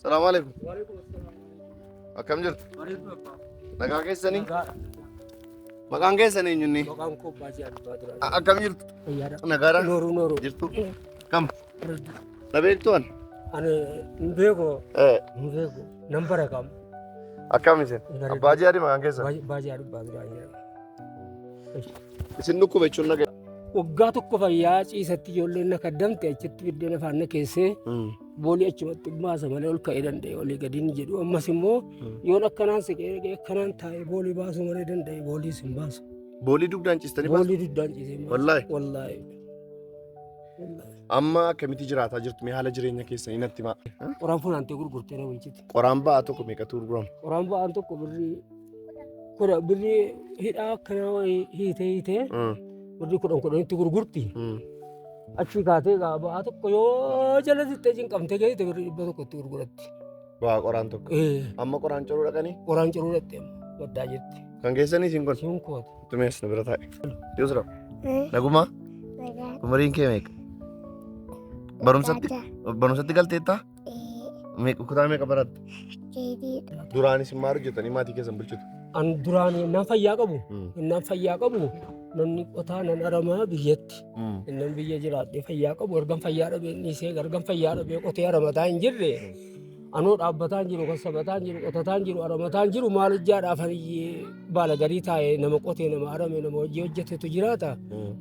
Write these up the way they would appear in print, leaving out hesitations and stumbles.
Assalamu alaikum. Waalaikumsalam. Akkam jirtu? Waalaikumsalam. Nagaa keessanii? Nagaa. Maqaan keessan eenyunni? Maqaan koo Baasii Abbaa Duraa. Akkam jirtu? Fayyaadha. Nagaadhaan? Nooru. Jirtu? Kam? Na beektuan? Ani hin beeku. Eh. Hin beeku. Nan bara kam. Akkam isin? Abbaa Jihaadii maqaan keessan? Baasii Abbaa Duraa jedhama. Isin dhukkuba jechuun nagaa? Waggaa tokko fayyaa ciisatti ijoolleen na kaddamte achitti biddeen afaan na keessee boolii achumatti baasa malee ol ka'ee danda'e olii gadi ni jedhu. Ammas immoo yoon akkanaan siqee akkanaan taa'ee boolii baasuu malee danda'e boolii sin baasu. Boolii dugdaan ciistanii baasu? Boolii dugdaan ciisee baasu. Wallaahi? Wallaahi. Amma akkamitti jiraataa jirtu? Mee haala jireenya keessanii natti himaa. Qoraan funaantee gurgurtee na bulchiti. Qoraan ba'aa tokko meeqatu gurgurama? Qoraan ba'aan tokko birrii hidhaa akkanaa hiitee birrii kudhanitti gurgurti. Achi kaatee ba'aa tokko yoo jala sittee cinqamtee geessite birrii 100 itti gurguratti. Ba'aa qoraan tokko? Amma qoraan coruu dhaqanii? Qoraan coruu dhaqxee baddaa jirti. Kan keessanii isin kun? Isin kooti. Tumees na bira taa'e. Yusra. Nagumaa? Umariin kee meeqa? Barumsatti galteettaa? Kutaa meeqa baratte? Duraanis maal hojjetanii maatii keessan bulchitu? An duraan nan fayyaa qabu. Nan fayyaa qabu. Namni qotaa nan aramaa biyyatti. Nan biyya jiraadhee fayyaa qabu. Ergan fayyaa dhabee dhiisee ergan fayyaa dhabee qotee aramataa hin jirre. Anoo dhaabbataan jiru, kassabataan jiru, qotataan jiru, aramataan jiru maal hojjaadhaaf baala garii taa'ee nama qotee nama arame nama hojii hojjetetu jiraata.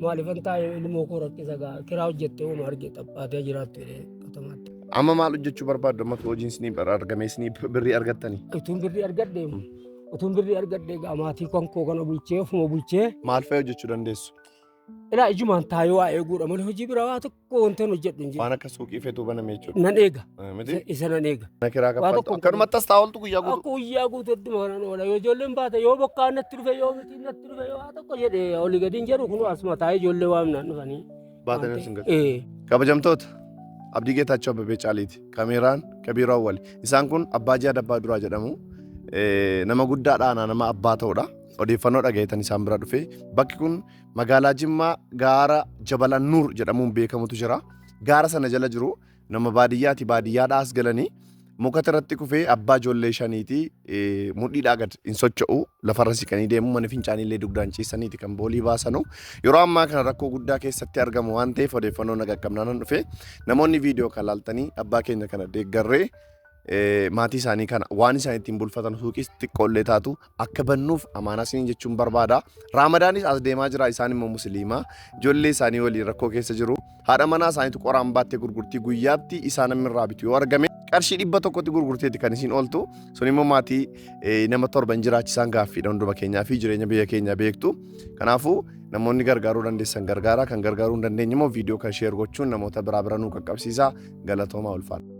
Maaliifan taa'ee ilmoo koo rakkisa kiraa hojjettee uma argee xaphaatee jiraattu qotamatti. Amma maal hojjechuu barbaaddu? Amma hojiin isinii argame isinii birrii argattanii? Utuun birrii argadde maatii kan koo kana bulchee ofuma bulchee. Maal fa'ii hojjechuu dandeessu? Ilaa ijumaan taayee waa eeguudha malee hojii biraa waa tokko wantoonni hojjedhu hin jiru. Waan akka suuqii feetuu baname jechuudha. Nan eega. Isa nan eega. Na kiraa kaffaltu. Akkanumatti as taa'oltu guyyaa guutuu. Guyyaa guutuu hedduma kanan oola. Yoo ijoolleen baate yoo bokkaan natti dhufe yoo miti natti dhufe yoo waa tokko jedhee olii gadi hin jedhu kun asuma taa'ee ijoollee waamnaan dhufanii. Baatanii sin galu. Kabajamtoota. Abdii Geetaachoo Abbabee Caaliiti. Kameeraan Kabiiroo Awwali. Isaan kun Abbaa Jihaad Abbaa Duraa jedhamu. Nama guddaadha nama abbaa ta'udha. Odeeffannoo dhagayetan isaan bira dhufe. Bakki kun magaalaa Jimmaa gaara Jabala Nuur jedhamuun beekamutu jira. Gaara sana jala jiru nama baadiyyaati. Baadiyyaadhaas galanii muka irratti kufee abbaa ijoollee shaniiti mudhiidhaa gad hin socho'u lafarra siqanii deemu mana fincaaniillee dugdaan ciisaniiti kan boolii baasanu. Yeroo ammaa kana rakkoo guddaa keessatti argamu waan ta'eef odeeffannoo nagaqqabnaan dhufe namoonni viidiyoo kan laaltanii abbaa keenya kana deeggarree maatii isaanii kana waan isaan ittiin bulfatan suuqis xiqqoollee taatu akka bannuuf amaanaa isiniin jechuun barbaada. Raamadaanis as deemaa jira. Isaan immoo musliimaa ijoollee isaanii waliin rakkoo keessa jiru. Haadha manaa isaaniitu qoraan baattee gurgurtii guyyaatti isaan namirraa bitu yoo argame qarshii 100tti gurgurteetti kan isin ooltu. Sun immoo maatii nama 7 jiraachisaan gaaffiidha hunduma keenyaa fi jireenya biyya keenyaa beektu. Kanaafuu namoonni gargaaruu dandeessan gargaara. Kan gargaaruu hin dandeenye immoo viidiyoo kan sheer gochuun namoota biraa nuu qaqqabsiisaa. Galatoomaa ulfaadha.